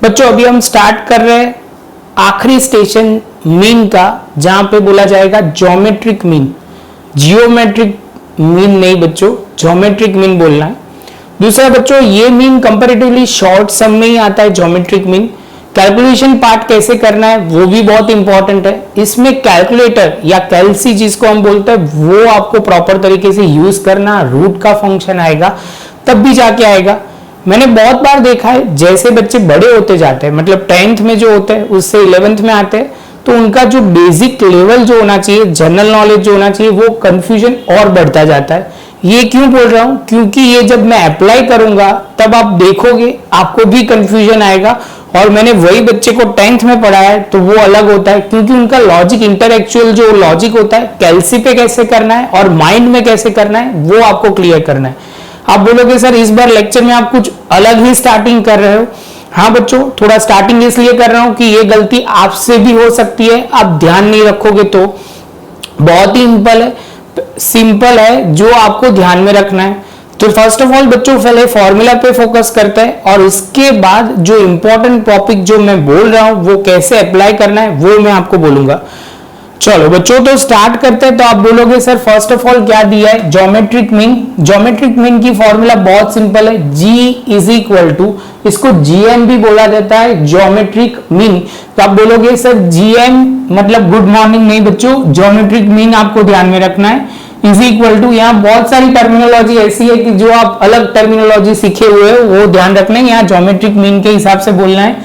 बच्चों अभी हम स्टार्ट कर रहे हैं आखिरी स्टेशन मीन का, जहां पे बोला जाएगा ज्योमेट्रिक मीन। जियोमेट्रिक मीन नहीं बच्चों, ज्योमेट्रिक मीन बोलना है। दूसरा बच्चों, ये मीन कंपैरेटिवली शॉर्ट सम में ही आता है ज्योमेट्रिक मीन। कैलकुलेशन पार्ट कैसे करना है वो भी बहुत इंपॉर्टेंट है। इसमें कैलकुलेटर या कैलसी जिसको हम बोलते हैं वो आपको प्रॉपर तरीके से यूज करना, रूट का फंक्शन आएगा तब भी जाके आएगा। मैंने बहुत बार देखा है जैसे बच्चे बड़े होते जाते हैं, मतलब 10th में जो होते हैं उससे 11th में आते हैं, तो उनका जो बेसिक लेवल जो होना चाहिए, जनरल नॉलेज जो होना चाहिए, वो कंफ्यूजन और बढ़ता जाता है। ये क्यों बोल रहा हूं? क्योंकि ये जब मैं अप्लाई करूंगा तब आप देखोगे आपको भी कंफ्यूजन आएगा। और मैंने वही बच्चे को 10th में पढ़ाया है तो वो अलग होता है, क्योंकि उनका लॉजिक, इंटरएक्चुअल जो लॉजिक होता है, कैलसी पे कैसे करना है और माइंड में कैसे करना है वो आपको क्लियर करना है। आप बोलोगे सर इस बार लेक्चर में आप कुछ अलग ही स्टार्टिंग कर रहे हो। हाँ बच्चों, थोड़ा स्टार्टिंग इसलिए कर रहा हूं कि ये गलती आपसे भी हो सकती है, आप ध्यान नहीं रखोगे तो। बहुत ही सिंपल है जो आपको ध्यान में रखना है। तो फर्स्ट ऑफ ऑल बच्चों पहले फॉर्मूला पे फोकस करते हैं और इसके बाद जो इंपॉर्टेंट टॉपिक जो मैं बोल रहा हूं वो कैसे अप्लाई करना है वो मैं आपको बोलूंगा। चलो बच्चों तो स्टार्ट करते हैं। तो आप बोलोगे सर फर्स्ट ऑफ ऑल क्या दिया है? Geometric mean. ज्योमेट्रिक मीन की फॉर्मूला बहुत सिंपल है, G इज इक्वल टू, इसको GM भी बोला जाता है, ज्योमेट्रिक मीन। तो आप बोलोगे सर GM मतलब गुड मॉर्निंग नहीं बच्चों, ज्योमेट्रिक मीन आपको ध्यान में रखना है, इज इक्वल टू, यहाँ बहुत सारी टर्मिनोलॉजी ऐसी है कि जो आप अलग टर्मिनोलॉजी सीखे हुए हो वो ध्यान रखना है, यहाँ ज्योमेट्रिक मीन के हिसाब से बोलना है।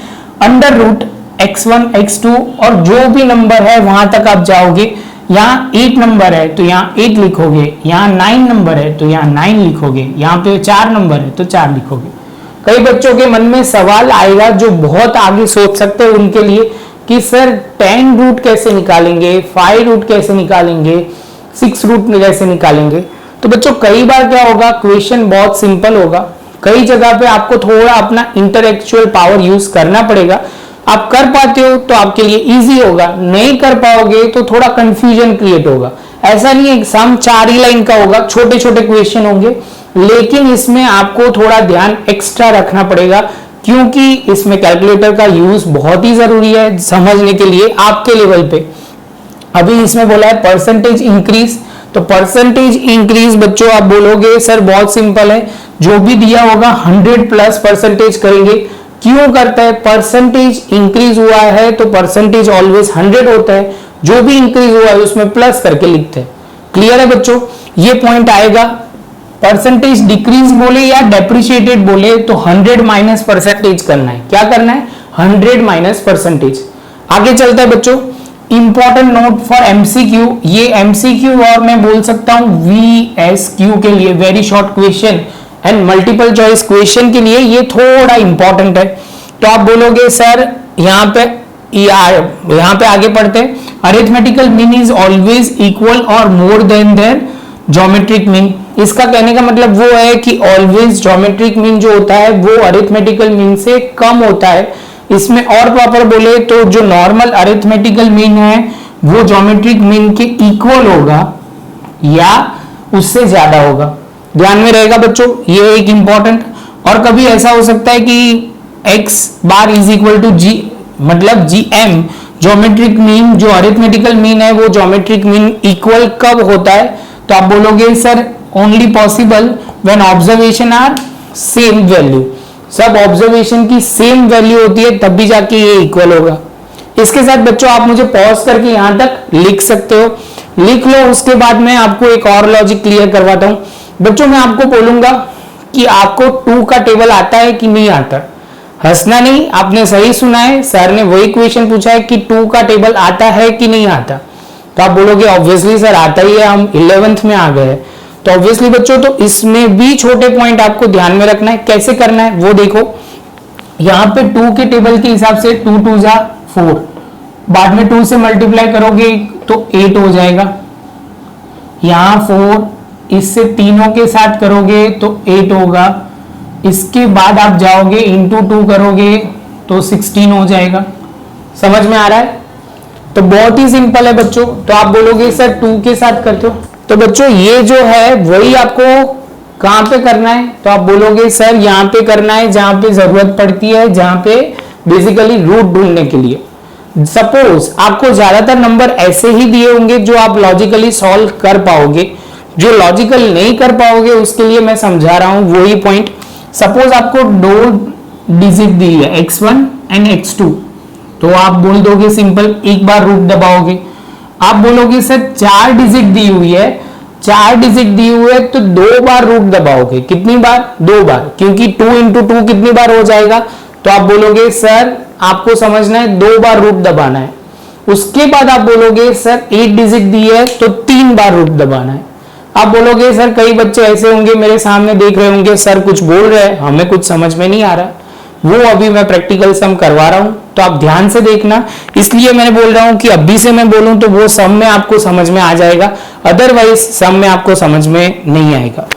अंडर रूट x1 x2 और जो भी नंबर है वहां तक आप जाओगे। यहाँ 8 नंबर है तो यहाँ 8 लिखोगे, यहाँ 9 नंबर है तो यहाँ 9 लिखोगे, यहाँ पे 4 नंबर है तो 4 लिखोगे। कई बच्चों के मन में सवाल आएगा जो बहुत आगे सोच सकते हैं उनके लिए कि सर 10 रूट कैसे निकालेंगे, 5 रूट कैसे निकालेंगे, 6 रूट कैसे निकालेंगे। तो बच्चों कई बार क्या होगा, क्वेश्चन बहुत सिंपल होगा, कई जगह पे आपको थोड़ा अपना इंटेलेक्चुअल पावर यूज करना पड़ेगा। आप कर पाते हो तो आपके लिए इजी होगा, नहीं कर पाओगे तो थोड़ा कंफ्यूजन क्रिएट होगा। ऐसा नहीं है सम 4 ही लाइन का होगा, छोटे छोटे क्वेश्चन होंगे, लेकिन इसमें आपको थोड़ा ध्यान एक्स्ट्रा रखना पड़ेगा क्योंकि इसमें कैलकुलेटर का यूज बहुत ही जरूरी है समझने के लिए आपके लेवल पे। अभी इसमें बोला है परसेंटेज इंक्रीज, तो परसेंटेज इंक्रीज बच्चों आप बोलोगे सर बहुत सिंपल है, जो भी दिया होगा 100 प्लस परसेंटेज करेंगे। क्यों करता है? परसेंटेज इंक्रीज हुआ है तो परसेंटेज ऑलवेज 100 होता है, जो भी इंक्रीज हुआ है उसमें प्लस करके लिखते हैं। क्लियर है बच्चों? ये पॉइंट आएगा। परसेंटेज डिक्रीज बोले या डेप्रिशिएटेड बोले तो 100 माइनस परसेंटेज करना है। क्या करना है? 100 माइनस परसेंटेज। आगे चलता है बच्चों, इंपॉर्टेंट नोट फॉर MCQ। ये MCQ और मैं बोल सकता हूं VSQ के लिए, very short question and multiple choice question के लिए ये थोड़ा इंपॉर्टेंट है। तो आप बोलोगे सर यहाँ पे आगे पढ़ते हैं, arithmetical mean is always equal और more than their geometric mean. इसका कहने का मतलब वो है कि ऑलवेज ज्योमेट्रिक मीन जो होता है वो अरिथमेटिकल मीन से कम होता है। इसमें और प्रॉपर बोले तो जो नॉर्मल अरिथमेटिकल मीन है वो ज्योमेट्रिक मीन के इक्वल होगा या उससे ज्यादा होगा। ध्यान में रहेगा बच्चों, ये एक इंपॉर्टेंट। और कभी ऐसा हो सकता है कि x bar is equal to G मतलब GM, ज्योमेट्रिक मीन जो अरिथमेटिकल मीन है वो ज्योमेट्रिक मीन इक्वल कब होता है? तो आप बोलोगे sir only possible when observation are same value. सब ऑब्जर्वेशन की सेम वैल्यू होती है तब भी जाके ये इक्वल होगा। इसके साथ बच्चों आप मुझे पॉज करके यहां तक लिख सकते हो, लिख लो। उसके बाद मैं आपको एक और लॉजिक क्लियर करवाता हूं। बच्चों मैं आपको बोलूंगा कि आपको 2 का टेबल आता है कि नहीं आता। हंसना नहीं, आपने सही सुना है, सर ने वही क्वेश्चन पूछा है कि 2 का टेबल आता है कि नहीं आता। तो आप बोलोगे ऑब्वियसली सर आता ही है, हम 11th में आ गए हैं। तो ऑब्वियसली बच्चों तो इसमें भी छोटे पॉइंट आपको ध्यान में रखना है। कैसे करना है वो देखो। यहाँ पे 2 के टेबल के हिसाब से 2 2 जा 4, बाद में 2 से मल्टीप्लाई करोगे तो 8 हो जाएगा। यहाँ 4 इससे तीनों के साथ करोगे तो 8 होगा। इसके बाद आप जाओगे इंटू 2 करोगे तो 16 हो जाएगा। समझ में आ रहा है? तो बहुत ही सिंपल है बच्चों। तो आप बोलोगे सर 2 के साथ करते हो, तो बच्चों ये जो है वही आपको कहां पे करना है? तो आप बोलोगे सर यहाँ पे करना है जहां पे जरूरत पड़ती है, जहां पे बेसिकली रूट ढूंढने के लिए। सपोज आपको ज्यादातर नंबर ऐसे ही दिए होंगे जो आप लॉजिकली सॉल्व कर पाओगे, जो लॉजिकल नहीं कर पाओगे उसके लिए मैं समझा रहा हूं वही पॉइंट। सपोज आपको 2 डिजिट दी है x1 एंड x2, तो आप बोल दोगे सिंपल, एक बार रूट दबाओगे। आप बोलोगे सर 4 डिजिट दी हुई है, 4 डिजिट दी हुई है तो 2 बार रूट दबाओगे। कितनी बार? 2 बार, क्योंकि 2 इंटू 2 कितनी बार हो जाएगा? तो आप बोलोगे सर आपको समझना है 2 बार रूट दबाना है। उसके बाद आप बोलोगे सर 8 डिजिट दी है तो 3 बार रूट दबाना है। आप बोलोगे सर, कई बच्चे ऐसे होंगे मेरे सामने देख रहे होंगे, सर कुछ बोल रहे हैं हमें कुछ समझ में नहीं आ रहा, वो अभी मैं प्रैक्टिकल सम करवा रहा हूं तो आप ध्यान से देखना। इसलिए मैंने बोल रहा हूं कि अभी से मैं बोलूं तो वो सम में आपको समझ में आ जाएगा, अदरवाइज सम में आपको समझ में नहीं आएगा।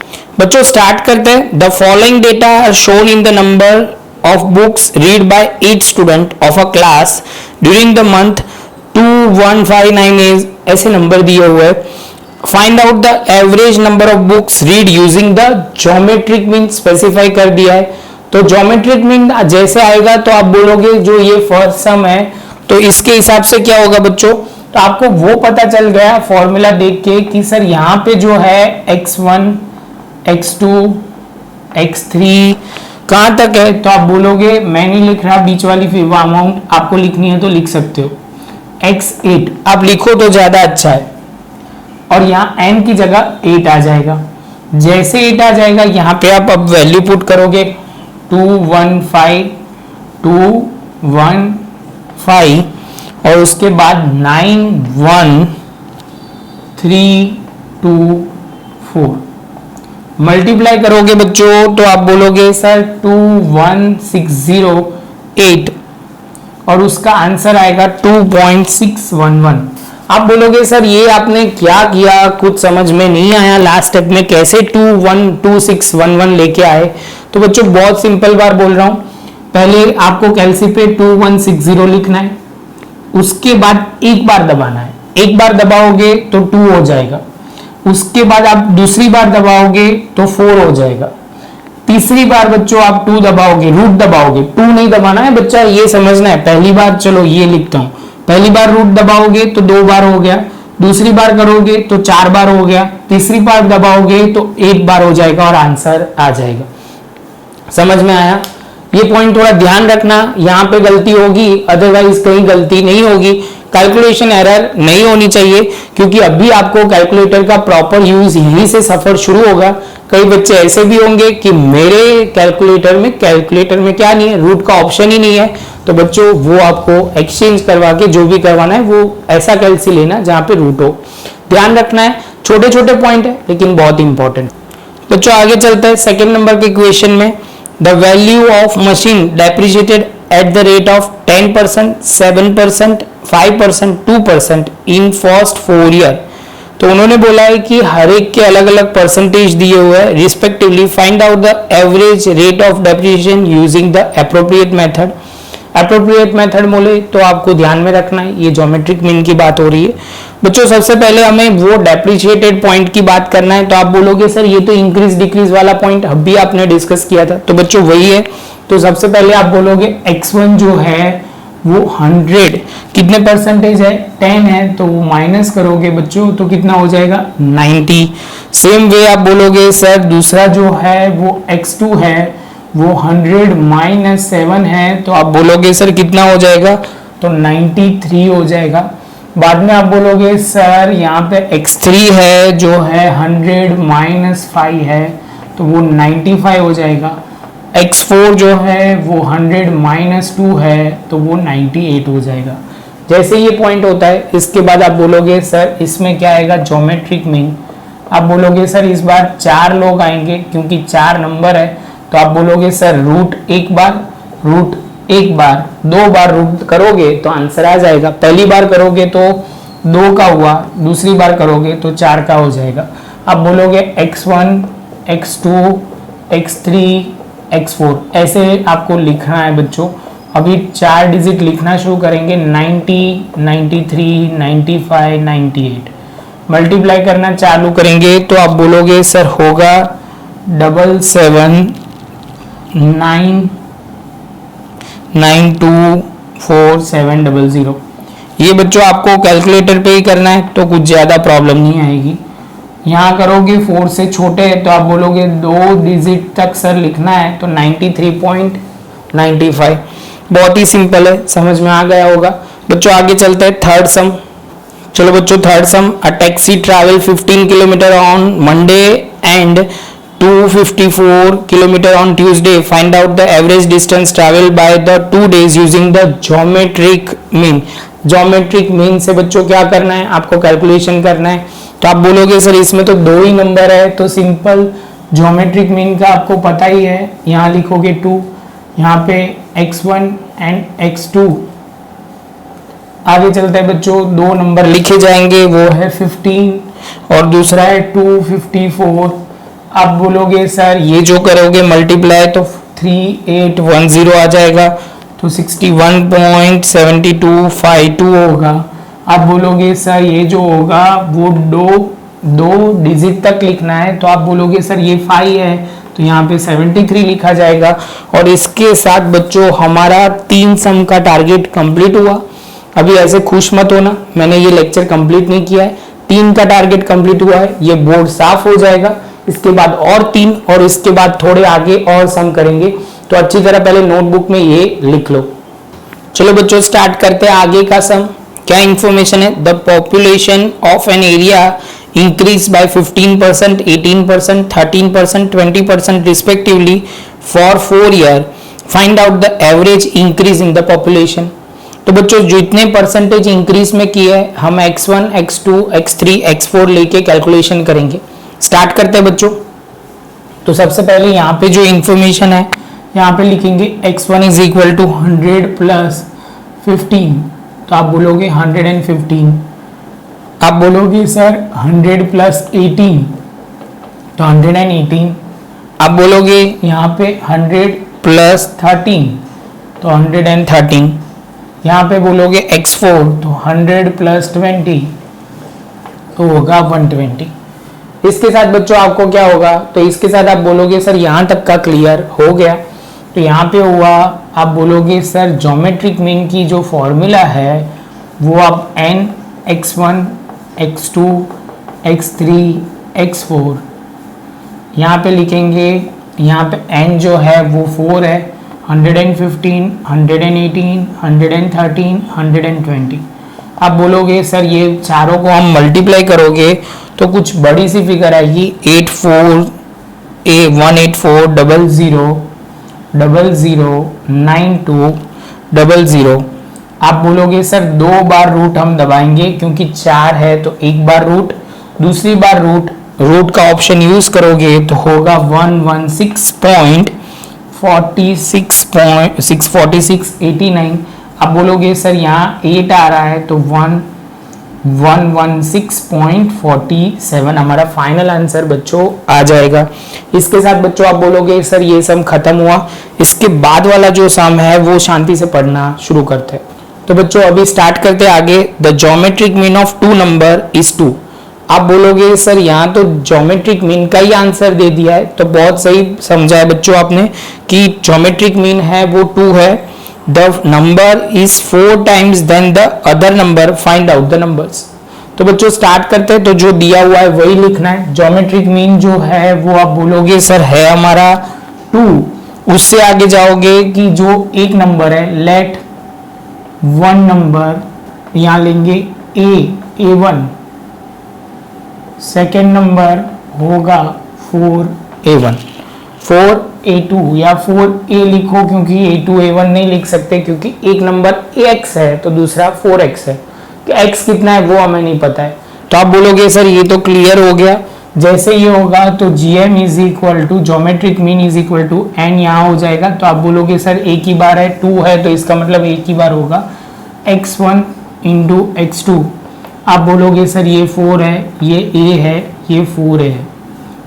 बच्चों स्टार्ट करते हैं। The following data are shown in the number of books read by each student of a class during the month 2159 ऐसे नंबर दिए हुए। Find out the average number of books read using the geometric mean specify कर दिया है। तो geometric mean जैसे आएगा तो आप बोलोगे जो ये फर्स्ट सम है तो इसके हिसाब से क्या होगा बच्चों, तो आपको वो पता चल गया फॉर्मूला देख के कि सर यहाँ पे जो है x1 x2 x3 कहां तक है, तो आप बोलोगे मैं नहीं लिख रहा, बीच वाली अमाउंट आपको लिखनी है तो लिख सकते हो, x8 आप लिखो तो ज्यादा अच्छा है। और यहाँ n की जगह 8 आ जाएगा। जैसे 8 आ जाएगा यहाँ पे आप अब वैल्यू पुट करोगे 215 और उसके बाद 91324 मल्टीप्लाई करोगे बच्चों तो आप बोलोगे सर 21608 और उसका आंसर आएगा 2.611। आप बोलोगे सर ये आपने क्या किया, कुछ समझ में नहीं आया, लास्ट स्टेप में कैसे 2.2611 लेके आए। तो बच्चों बहुत सिंपल बार बोल रहा हूं, पहले आपको कैलसी पे 2160 लिखना है, उसके बाद एक बार दबाना है, एक बार दबाओगे तो 2 हो जाएगा, उसके बाद आप दूसरी बार दबाओगे तो 4 हो जाएगा, तीसरी बार बच्चों आप 2 दबाओगे, रूट दबाओगे, 2 नहीं दबाना है बच्चा, ये समझना है। पहली बार चलो ये लिखता हूं, पहली बार रूट दबाओगे तो 2 बार हो गया, दूसरी बार करोगे तो 4 बार हो गया, तीसरी बार दबाओगे तो 1 बार हो जाएगा और आंसर आ जाएगा। समझ में आया? ये पॉइंट थोड़ा ध्यान रखना, यहाँ पे गलती होगी अदरवाइज कहीं गलती नहीं होगी, कैलकुलेशन एरर नहीं होनी चाहिए, क्योंकि अभी आपको कैलकुलेटर का प्रॉपर यूज यहीं से सफर शुरू होगा। कई बच्चे ऐसे भी होंगे कि मेरे कैलकुलेटर में क्या नहीं है, रूट का ऑप्शन ही नहीं है, तो बच्चों वो आपको एक्सचेंज करवा के जो भी करवाना है वो ऐसा कैलसी लेना जहां पे रूट हो। ध्यान रखना है, छोटे छोटे पॉइंट है लेकिन बहुत इंपॉर्टेंट। बच्चों आगे चलते हैं सेकेंड नंबर के क्वेश्चन में। The value of machine depreciated at the rate of 10%, 7%, 5%, 2% in first 4 year. तो उन्होंने बोला है कि हर एक के अलग अलग परसेंटेज दिए हुए हैं respectively. Find out the average rate of depreciation using the appropriate method. Appropriate method बोले तो आपको ध्यान में रखना है, ये ज्योमेट्रिक मीन की बात हो रही है। बच्चों सबसे पहले हमें वो डेप्रिशिएटेड पॉइंट की बात करना है, तो आप बोलोगे सर ये तो इंक्रीज डिक्रीज वाला पॉइंट अभी आपने डिस्कस किया था, तो बच्चों वही है। तो सबसे पहले आप बोलोगे x1 जो है वो 100 कितने परसेंटेज है, 10 है, तो वो माइनस करोगे बच्चों तो कितना हो जाएगा 90। सेम वे आप बोलोगे सर दूसरा जो है वो x2 है वो 100 माइनस 7 है, तो आप बोलोगे सर कितना हो जाएगा, तो 93 हो जाएगा। बाद में आप बोलोगे सर यहाँ पे x3 है जो है 100 माइनस 5 है, तो वो 95 हो जाएगा। x4 जो है वो 100 माइनस 2 है, तो वो 98 हो जाएगा। जैसे ये पॉइंट होता है इसके बाद आप बोलोगे सर इसमें क्या आएगा, ज्योमेट्रिक मीन। आप बोलोगे सर इस बार 4 लोग आएंगे क्योंकि 4 नंबर है, तो आप बोलोगे सर रूट एक बार, 2 बार रूट करोगे तो आंसर आ जाएगा। पहली बार करोगे तो 2 का हुआ, दूसरी बार करोगे तो 4 का हो जाएगा। आप बोलोगे x1, x2, x3, x4 ऐसे आपको लिखना है बच्चों। अभी 4 डिजिट लिखना शुरू करेंगे, 90, 93, 95, 98 मल्टीप्लाई करना चालू करेंगे तो आप बोलोगे सर होगा 779 924700। ये बच्चों आपको कैलकुलेटर पे ही करना है तो कुछ ज़्यादा प्रॉब्लम नहीं आएगी। यहाँ करोगे 4 से छोटे है तो आप बोलोगे 2 डिजिट तक सर लिखना है तो 93.95। बहुत ही सिंपल है, समझ में आ गया होगा। बच्चों आगे चलते हैं थर्ड सम। चलो बच्चों third some, a taxi travel 15 kilometre on Monday and 254 kilometre on Tuesday. Find out the average distance travel by the 2 days using the geometric mean. Geometric mean से बच्चों क्या करना है, आपको कैलकुलेशन करना है। तो आप बोलोगे सर इसमें तो 2 ही नंबर है, तो सिंपल ज्योमेट्रिक मीन का आपको पता ही है, यहाँ लिखोगे 2, यहाँ पे x1 एंड x2। आगे चलते हैं बच्चों, 2 नंबर लिखे जाएंगे, वो है 15 और दूसरा है 254। आप बोलोगे सर ये जो करोगे मल्टीप्लाई तो 3810 आ जाएगा, तो 61.7252 होगा। आप बोलोगे सर ये जो होगा वो दो डिजिट तक लिखना है, तो आप बोलोगे सर ये 5 है तो यहाँ पे 73 लिखा जाएगा। और इसके साथ बच्चों हमारा 3 सम का टारगेट कंप्लीट हुआ। अभी ऐसे खुश मत होना, मैंने ये लेक्चर कंप्लीट नहीं किया है, 3 का टारगेट कंप्लीट हुआ है, ये बोर्ड साफ हो जाएगा। इसके बाद और 3 और इसके बाद थोड़े आगे और सम करेंगे, तो अच्छी तरह पहले नोटबुक में ये लिख लो। चलो बच्चों स्टार्ट करते हैं आगे का सम। क्या इंफॉर्मेशन है, the population of an area increased by 15%, 18%, 13%, 20% respectively for 4 year. Find out the average increase in the population. तो बच्चों जितने परसेंटेज इंक्रीज में किए हैं हम x1, x2, x3, x4 लेके कैलकुलेशन करेंगे। स्टार्ट करते हैं बच्चों। तो सबसे पहले यहाँ पे जो इंफॉर्मेशन है यहाँ पे लिखेंगे x1 is equal to 100 plus 15, तो आप बोलोगे 115। आप बोलोगे सर 100 प्लस 18 तो 118। आप बोलोगे यहाँ पे 100 प्लस 13 तो 113। यहाँ पे बोलोगे x4 तो 100 प्लस 20 तो होगा 120। इसके साथ बच्चों आपको क्या होगा, तो इसके साथ आप बोलोगे सर यहाँ तक का क्लियर हो गया। तो यहाँ पे हुआ, आप बोलोगे सर ज्योमेट्रिक मीन की जो फॉर्मूला है वो आप n x1 x2 x3 x4 यहाँ पे लिखेंगे। यहाँ पे n जो है वो 4 है, 115, 118, 113, 120। आप बोलोगे सर ये चारों को हम मल्टीप्लाई करोगे तो कुछ बड़ी सी फिगर आएगी, 184,184,00,92,00। आप बोलोगे सर 2 बार रूट हम दबाएंगे क्योंकि 4 है तो 1 बार रूट, दूसरी बार रूट का ऑप्शन यूज करोगे तो होगा 116.64689। आप बोलोगे सर यहाँ 8 आ रहा है तो 116.47 हमारा फाइनल आंसर बच्चों आ जाएगा। इसके साथ बच्चों आप बोलोगे सर ये सम खत्म हुआ, इसके बाद वाला जो सम है वो शांति से पढ़ना शुरू करते हैं। तो बच्चों अभी स्टार्ट करते हैं आगे। The geometric mean of 2 number is 2। आप बोलोगे सर यहाँ तो ज्योमेट्रिक मीन का ही आंसर दे दिया है, तो बहुत सही समझा है बच्चों आपने कि ज्योमेट्रिक मीन है वो 2 है। The number is 4 times than the other number, find out the numbers. तो बच्चों स्टार्ट करते हैं, तो जो दिया हुआ है वही लिखना है। ज्योमेट्रिक मीन जो है वो आप बोलोगे सर है हमारा 2, उससे आगे जाओगे कि जो एक नंबर है, लेट 1 नंबर यहाँ लेंगे A1, सेकेंड नंबर होगा 4A1, 4A2 या 4A लिखो क्योंकि A2 A1 नहीं लिख सकते क्योंकि एक नंबर AX है तो दूसरा 4X है, कि X कितना है वो हमें नहीं पता है। तो आप बोलोगे सर ये तो क्लियर हो गया। जैसे ये होगा तो GM is equal to geometric mean is equal to n यहाँ हो जाएगा। तो आप बोलोगे सर एक ही बार है, 2 है तो इसका मतलब एक ही बार होगा x1 इंटू x2। आप बोलोगे सर ये 4 है, ये a है, ये 4a है।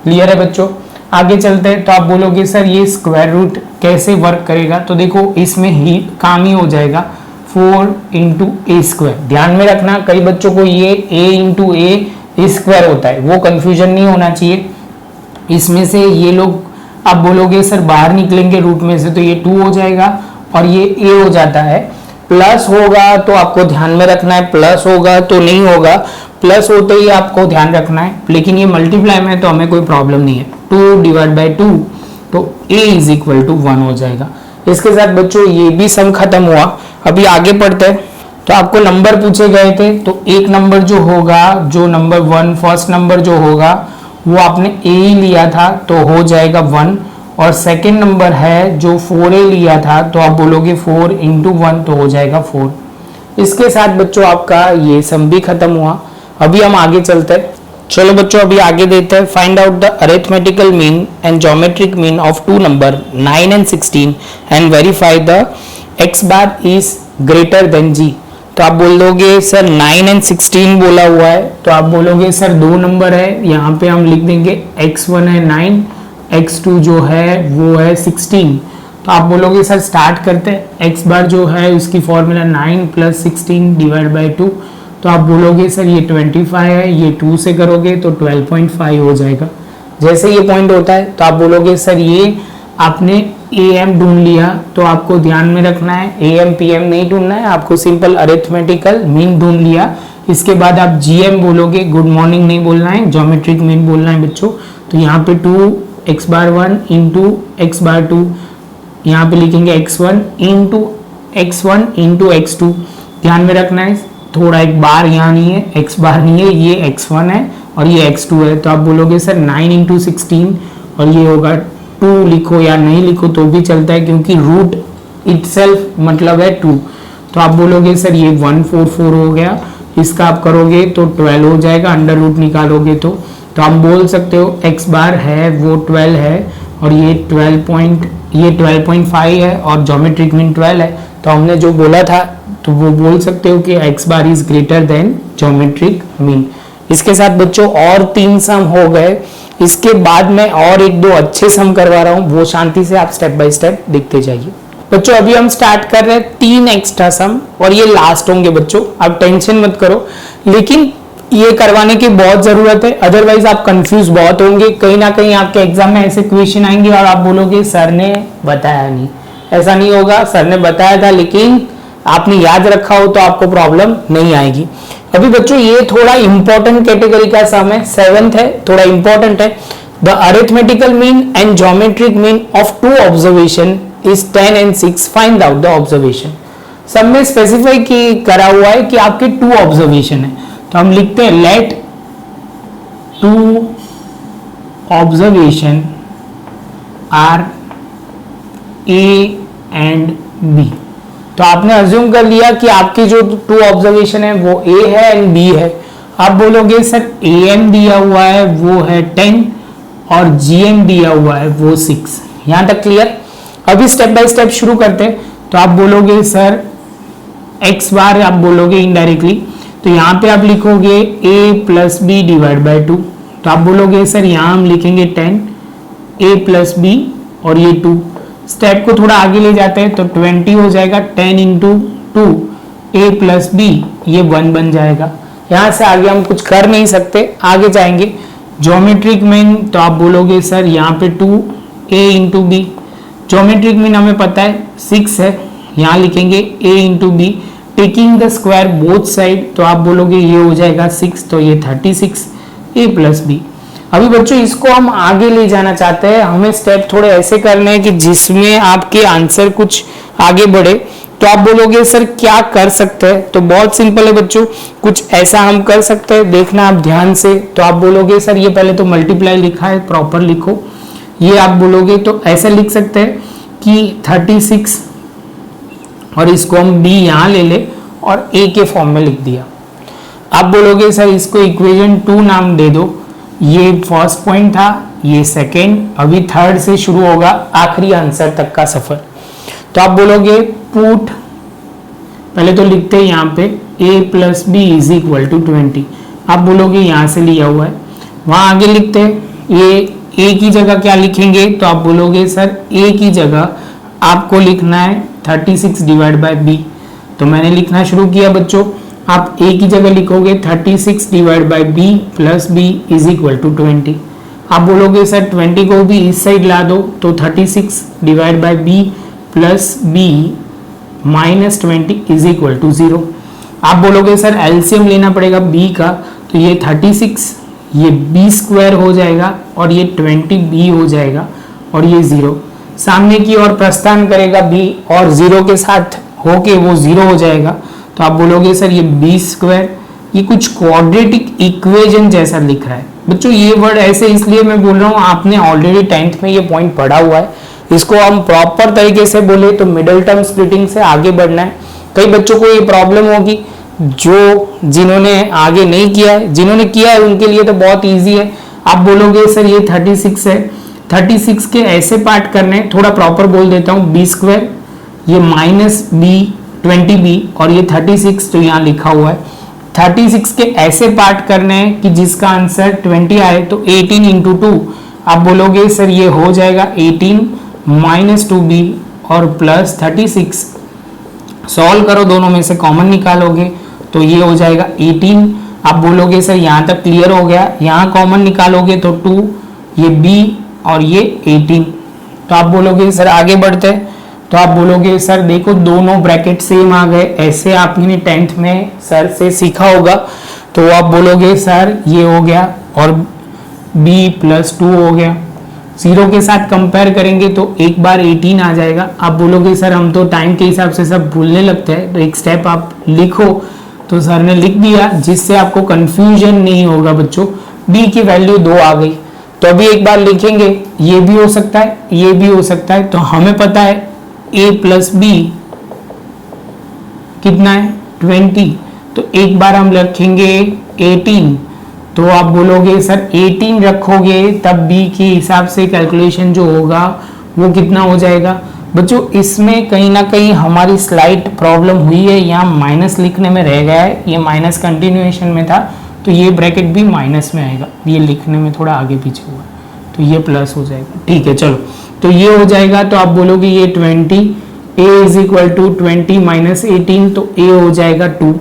क्लियर है बच्चों। आगे चलते हैं, तो आप बोलोगे सर ये स्क्वायर रूट कैसे वर्क करेगा, तो देखो इसमें ही काम ही हो जाएगा 4 इंटू ए स्क्वायर। ध्यान में रखना कई बच्चों को ये a इंटू ए स्क्वायर होता है, वो कंफ्यूजन नहीं होना चाहिए। इसमें से ये लोग आप बोलोगे सर बाहर निकलेंगे रूट में से तो ये 2 हो जाएगा और ये ए हो जाता है। प्लस होगा तो आपको ध्यान में रखना है, प्लस होगा तो नहीं होगा, प्लस होते ही आपको ध्यान रखना है, लेकिन ये मल्टीप्लाई में है तो हमें कोई प्रॉब्लम नहीं है। 2 डिवाइड बाई 2 तो a इज इक्वल टू 1 हो जाएगा। इसके साथ बच्चों ये भी सम खत्म हुआ। अभी आगे पढ़ते हैं। तो आपको नंबर पूछे गए थे, तो एक नंबर जो होगा, जो नंबर 1 फर्स्ट नंबर जो होगा वो आपने a ही लिया था तो हो जाएगा 1, और सेकंड नंबर है जो 4a लिया था तो आप बोलोगे 4 इंटू 1 तो हो जाएगा 4। इसके साथ बच्चों आपका ये सम भी खत्म हुआ। अभी हम आगे चलते हैं। चलो बच्चों अभी आगे देते हैं। Find out the arithmetical mean and geometric mean of two number 9 and 16 and verify the x bar is greater than g। तो आप बोल दोगे सर 9 and 16 बोला हुआ है, तो आप बोलोगे सर दो नंबर है, यहाँ पे हम लिख देंगे x1 है 9, x2 जो है वो है 16। तो आप बोलोगे सर स्टार्ट करते हैं। x बार जो है उसकी फॉर्मूला 9 + 16 डिवाइड बाई 2, तो आप बोलोगे सर ये 25 है, ये 2 से करोगे तो 12.5 हो जाएगा। जैसे ये पॉइंट होता है तो आप बोलोगे सर ये आपने AM ढूंढ लिया, तो आपको ध्यान में रखना है AM PM नहीं ढूंढना है, आपको सिंपल अरिथमेटिकल मीन ढूंढ लिया। इसके बाद आप GM बोलोगे, गुड मॉर्निंग नहीं बोलना है, ज्योमेट्रिक मीन बोलना है बच्चों। तो यहाँ पे 2x बार 1 इंटू x बार 2, यहाँ पे लिखेंगे x1 इंटू x2। ध्यान में रखना है थोड़ा, एक बार यहाँ नहीं है, x बार नहीं है, ये x1 है और ये x2 है। तो आप बोलोगे सर 9 इंटू 16 और ये होगा 2 लिखो या नहीं लिखो तो भी चलता है, क्योंकि रूट इटसेल्फ मतलब है 2। तो आप बोलोगे सर ये 144 हो गया, इसका आप करोगे तो 12 हो जाएगा, अंडर रूट निकालोगे तो आप बोल सकते हो x बार है वो 12 है और ये 12.5 है और ज्योमेट्रिक मीन 12 है। तो हमने जो बोला था तो वो बोल सकते हो कि x bar is greater then geometric mean. इसके साथ बच्चों और 3 सम हो गए। इसके बाद मैं और 1-2 अच्छे सम करवा रहा हूँ, वो शांति से आप स्टेप बाय स्टेप देखते जाइए। बच्चों अभी हम स्टार्ट कर रहे हैं 3 एक्स्ट्रा सम और ये लास्ट होंगे बच्चों, आप टेंशन मत करो, लेकिन ये करवाने की बहुत जरूरत है, अदरवाइज आप कंफ्यूज बहुत होंगे। कहीं ना कहीं आपके एग्जाम में ऐसे क्वेश्चन आएंगे और आप बोलोगे सर ने बताया नहीं। ऐसा नहीं होगा, सर ने बताया था लेकिन आपने याद रखा हो तो आपको प्रॉब्लम नहीं आएगी। अभी बच्चों ये थोड़ा इंपॉर्टेंट कैटेगरी का सम है, 7th है, थोड़ा इंपॉर्टेंट है। The arithmetical mean and geometric mean of 2 observation is 10 and 6, find out the observation. सब में स्पेसिफाई करा हुआ है कि आपके 2 ऑब्जर्वेशन है, तो हम लिखते हैं let 2 observation are A and B। तो आपने अज्यूम कर लिया कि आपकी जो 2 ऑब्जर्वेशन है वो A है एंड B है। आप बोलोगे सर AM दिया हुआ है वो है 10 और GM दिया हुआ है वो 6। यहां तक क्लियर? अभी स्टेप बाय स्टेप शुरू करते हैं। तो आप बोलोगे सर x बार आप बोलोगे इनडायरेक्टली, तो यहाँ पे आप लिखोगे A + B डिवाइड बाई 2। तो आप बोलोगे सर यहाँ हम लिखेंगे 10 A + B और ये 2। स्टेप को थोड़ा आगे ले जाते हैं तो 20 हो जाएगा, 10 इंटू 2 A + B ये 1 बन जाएगा। यहाँ से आगे हम कुछ कर नहीं सकते, आगे जाएंगे। ज्योमेट्रिक मीन तो आप बोलोगे सर यहाँ पे 2A into B। Geometric mean हमें पता है 6 है, यहाँ लिखेंगे A into B, taking the square both side. तो आप बोलोगे ये हो जाएगा 6, तो ये 36 A + B। अभी बच्चों इसको हम आगे ले जाना चाहते हैं, हमें स्टेप थोड़े ऐसे करने हैं कि जिसमें आपके आंसर कुछ आगे बढ़े। तो आप बोलोगे सर क्या कर सकते हैं, तो बहुत सिंपल है बच्चों, कुछ ऐसा हम कर सकते हैं, देखना आप ध्यान से। तो आप बोलोगे सर ये पहले तो मल्टीप्लाई लिखा है, प्रॉपर लिखो। ये आप बोलोगे तो ऐसा लिख सकते हैं कि 36 और इसको हम B यहाँ ले ले और A के फॉर्म में लिख दिया। आप बोलोगे सर इसको इक्वेशन 2 नाम दे दो। ये फर्स्ट पॉइंट था, ये सेकेंड, अभी थर्ड से शुरू होगा आखिरी आंसर तक का सफर। तो आप बोलोगे पुट, पहले तो लिखते हैं यहाँ पे A + B = 20। आप बोलोगे यहाँ से लिया हुआ है, वहां आगे लिखते हैं ये A की जगह क्या लिखेंगे, तो आप बोलोगे सर A की जगह आपको लिखना है 36 डिवाइड बाई B। तो मैंने लिखना शुरू किया बच्चों, आप A की जगह लिखोगे 36 डिवाइड बाई B + B = 20। आप बोलोगे सर 20 को भी इस साइड ला दो, तो 36 divide by B + B -20 is equal to 0। आप बोलोगे सर एलसीएम लेना पड़ेगा b का, तो ये 36 ये b स्क्वायर हो जाएगा और ये 20b हो जाएगा और ये 0 सामने की ओर प्रस्थान करेगा b और 0 के साथ होके वो 0 हो जाएगा। तो आप बोलोगे सर ये b स्क्वायर, ये कुछ क्वाड्रेटिक इक्वेशन जैसा लिख रहा है। बच्चों ये वर्ड ऐसे इसलिए मैं बोल रहा हूँ, आपने ऑलरेडी 10th में ये पॉइंट पढ़ा हुआ है। इसको हम प्रॉपर तरीके से बोले तो मिडिल टर्म स्प्लिटिंग से आगे बढ़ना है। कई बच्चों को ये प्रॉब्लम होगी जिन्होंने आगे नहीं किया है, जिन्होंने किया है उनके लिए तो बहुत ईजी है। आप बोलोगे सर ये 36 है, 36 के ऐसे पार्ट करने, थोड़ा प्रॉपर बोल देता हूँ, b स्क्वायर ये -b 20b और ये 36 तो यहाँ लिखा हुआ है। 36 के ऐसे पार्ट करने हैं कि जिसका आंसर 20 आए, तो 18 इंटू 2 आप बोलोगे सर ये हो जाएगा 18 -2b और प्लस 36। सॉल्व करो, दोनों में से कॉमन निकालोगे तो ये हो जाएगा 18। आप बोलोगे सर यहाँ तक क्लियर हो गया, यहाँ कॉमन निकालोगे तो 2 ये b और ये 18। तो आप बोलोगे सर आगे बढ़ते हैं, तो आप बोलोगे सर देखो दोनों ब्रैकेट सेम आ गए, ऐसे आपने 10th में सर से सीखा होगा। तो आप बोलोगे सर ये हो गया और b + 2 हो गया, 0 के साथ कंपेयर करेंगे तो एक बार 18 आ जाएगा। आप बोलोगे सर हम तो टाइम के हिसाब से सब भूलने लगते हैं, तो एक स्टेप आप लिखो। तो सर ने लिख दिया, जिससे आपको कंफ्यूजन नहीं होगा बच्चों। b की वैल्यू 2 आ गई, तो अभी एक बार लिखेंगे, ये भी हो सकता है, ये भी हो सकता है। तो हमें पता है a + b कितना है 20, तो एक बार हम रखेंगे 18। तो आप बोलोगे सर 18 रखोगे तब b के हिसाब से कैलकुलेशन जो होगा वो कितना हो जाएगा। बच्चों इसमें कहीं ना कहीं हमारी स्लाइड प्रॉब्लम हुई है, यहाँ माइनस लिखने में रह गया है, ये माइनस कंटिन्यूएशन में था, तो ये ब्रैकेट भी माइनस में आएगा, ये लिखने में थोड़ा आगे पीछे हुआ, तो ये प्लस हो जाएगा। ठीक है चलो, तो ये हो जाएगा। तो आप बोलोगे ये 20, a = 20 - 18, तो a हो जाएगा 2।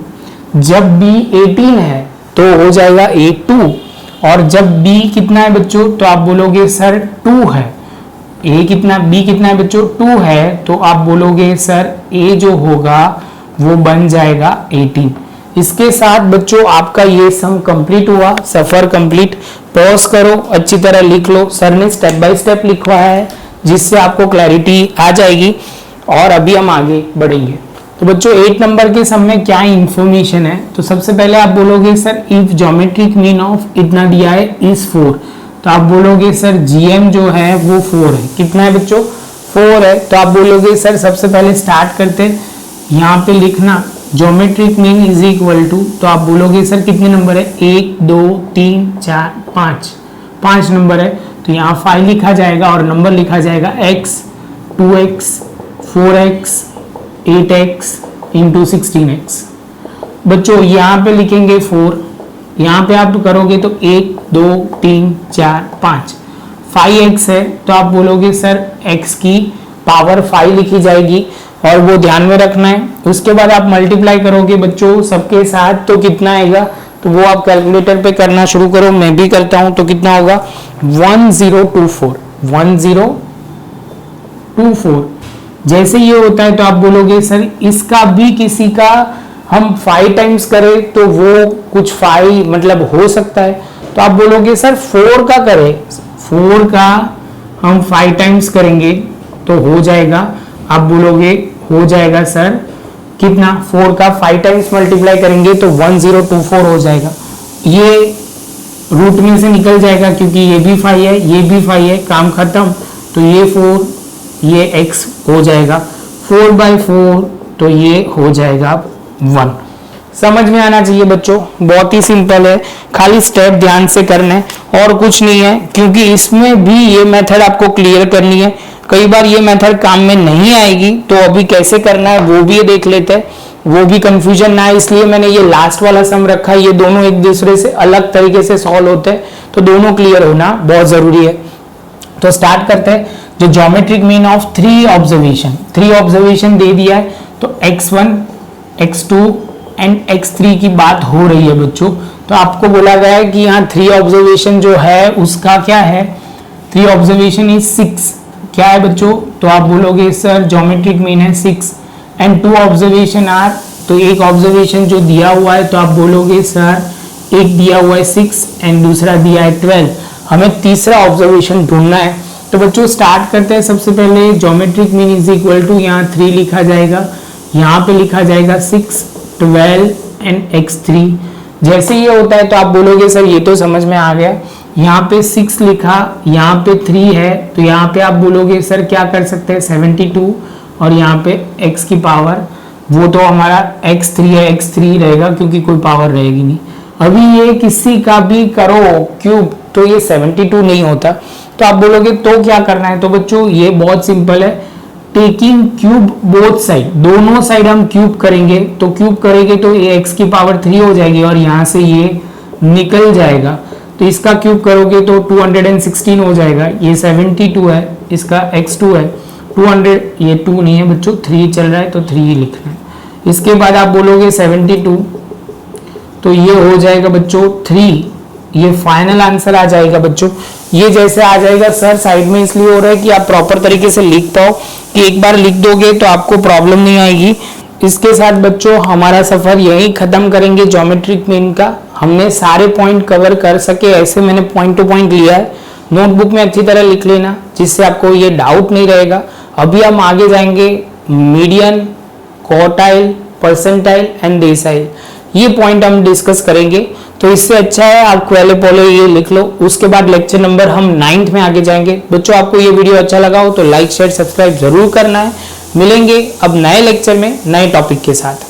जब b 18 है तो हो जाएगा a 2, और जब b कितना है बच्चों, तो आप बोलोगे सर 2 है। a कितना, b कितना है बच्चों 2 है, तो आप बोलोगे सर a जो होगा वो बन जाएगा 18। इसके साथ बच्चों आपका ये सम कंप्लीट हुआ, सफर कंप्लीट। पॉज करो, अच्छी तरह लिख लो, सर ने स्टेप बाय स्टेप लिखवाया है जिससे आपको क्लैरिटी आ जाएगी। और अभी हम आगे बढ़ेंगे। तो बच्चों 8 नंबर के सम में क्या इंफॉर्मेशन है, तो सबसे पहले आप बोलोगे sir if geometric mean of इतना दिया है इज 4, तो आप बोलोगे सर जीएम जो है वो 4 है। कितना है बच्चों 4 है। तो आप बोलोगे सर सबसे पहले स्टार्ट करते हैं, यहाँ पे लिखना geometric mean is equal to, तो आप बोलोगे सर कितने नंबर है 1 2 3 4 5 नंबर है, तो यहाँ 5 लिखा जाएगा और नंबर लिखा जाएगा x 2x 4x 8x into 16x। बच्चों यहाँ पे लिखेंगे 4, यहाँ पे आप करोगे तो 1 2 3 4 5 5x है, तो आप बोलोगे सर x की पावर 5 लिखी जाएगी और वो ध्यान में रखना है। उसके बाद आप मल्टीप्लाई करोगे बच्चों सबके साथ, तो कितना आएगा, तो वो आप कैलकुलेटर पे करना शुरू करो, मैं भी करता हूं। तो कितना होगा 1024। जैसे ये होता है तो आप बोलोगे सर इसका भी किसी का हम 5 टाइम्स करें तो वो कुछ 5 मतलब हो सकता है, तो आप बोलोगे सर 4 का करें, 4 का हम 5 टाइम्स करेंगे तो हो जाएगा। आप बोलोगे हो जाएगा सर कितना, 4 का 5 टाइम्स मल्टीप्लाई करेंगे तो 1024 हो जाएगा। ये रूट में से निकल जाएगा क्योंकि ये भी 5 है, ये भी 5 है, काम खत्म। तो ये 4 ये x हो जाएगा 4/4, तो ये हो जाएगा 1। समझ में आना चाहिए बच्चों, बहुत ही सिंपल है, खाली स्टेप ध्यान से करना है और कुछ नहीं है, क्योंकि इसमें भी ये मेथड आपको क्लियर करनी है। कई बार ये मेथड काम में नहीं आएगी, तो अभी कैसे करना है वो भी देख लेते हैं, वो भी कंफ्यूजन ना है, इसलिए मैंने ये लास्ट वाला सम रखा है। ये दोनों एक दूसरे से अलग तरीके से सॉल्व होते हैं, तो दोनों क्लियर होना बहुत जरूरी है। तो स्टार्ट करते हैं। जो ज्योमेट्रिक मीन ऑफ 3 ऑब्जर्वेशन दे दिया है, तो x1 x2 एंड x3 की बात हो रही है बच्चों। तो आपको बोला गया है कि यहाँ 3 ऑब्जर्वेशन जो है उसका क्या है, 3 ऑब्जर्वेशन इज 6। क्या है बच्चों, तो आप बोलोगे सर ज्योमेट्रिक मीन है 6। एंड 2 ऑब्जर्वेशन आर, तो एक ऑब्जर्वेशन जो दिया हुआ है तो आप बोलोगे सर एक दिया हुआ है 6 एंड दूसरा दिया है 12, हमें तीसरा ऑब्जर्वेशन ढूंढना है। तो बच्चों स्टार्ट करते हैं। सबसे पहले geometric mean is equal to, यहाँ 3 लिखा जाएगा, यहाँ पे लिखा जाएगा 6, 12 एंड x3। जैसे ये होता है तो आप बोलोगे सर ये तो समझ में आ गया, यहाँ पे 6 लिखा, यहाँ पे 3 है, तो यहाँ पे आप बोलोगे सर क्या कर सकते हैं 72, और यहाँ पे x की पावर वो तो हमारा x3 है, x3 रहेगा क्योंकि कोई पावर रहेगी नहीं। अभी ये किसी का भी करो क्यूब तो ये 72 नहीं होता, तो आप बोलोगे तो क्या करना है। तो बच्चों ये बहुत सिंपल है, टेकिंग क्यूब बोथ साइड, दोनों साइड हम क्यूब करेंगे, तो क्यूब करेंगे तो ये x की पावर 3 हो जाएगी और यहाँ से ये निकल जाएगा, तो इसका क्यूब करोगे तो 216 हो जाएगा। ये 72 है, इसका x2 है 200, ये 2 नहीं है बच्चों 3 चल रहा है तो 3 ही लिखना है। इसके बाद आप बोलोगे 72, तो ये हो जाएगा बच्चों 3, ये फाइनल आंसर आ जाएगा बच्चों। ये जैसे आ जाएगा सर साइड में इसलिए हो रहा है कि आप प्रॉपर तरीके से लिख पाओ, कि एक बार लिख दोगे तो आपको प्रॉब्लम नहीं आएगी। इसके साथ बच्चों हमारा सफर यही खत्म करेंगे ज्योमेट्रिक मीन का। हमने सारे पॉइंट कवर कर सके, ऐसे मैंने पॉइंट टू पॉइंट लिया है, नोटबुक में अच्छी तरह लिख लेना जिससे आपको ये डाउट नहीं रहेगा। अभी हम आगे जाएंगे median, quartile, percentile and decyl, ये पॉइंट हम डिस्कस करेंगे। तो इससे अच्छा है आप पहले पहले ये लिख लो, उसके बाद लेक्चर नंबर हम 9th में आगे जाएंगे। बच्चों आपको ये वीडियो अच्छा लगा हो तो लाइक शेयर सब्सक्राइब जरूर करना है। मिलेंगे अब नए लेक्चर में नए टॉपिक के साथ।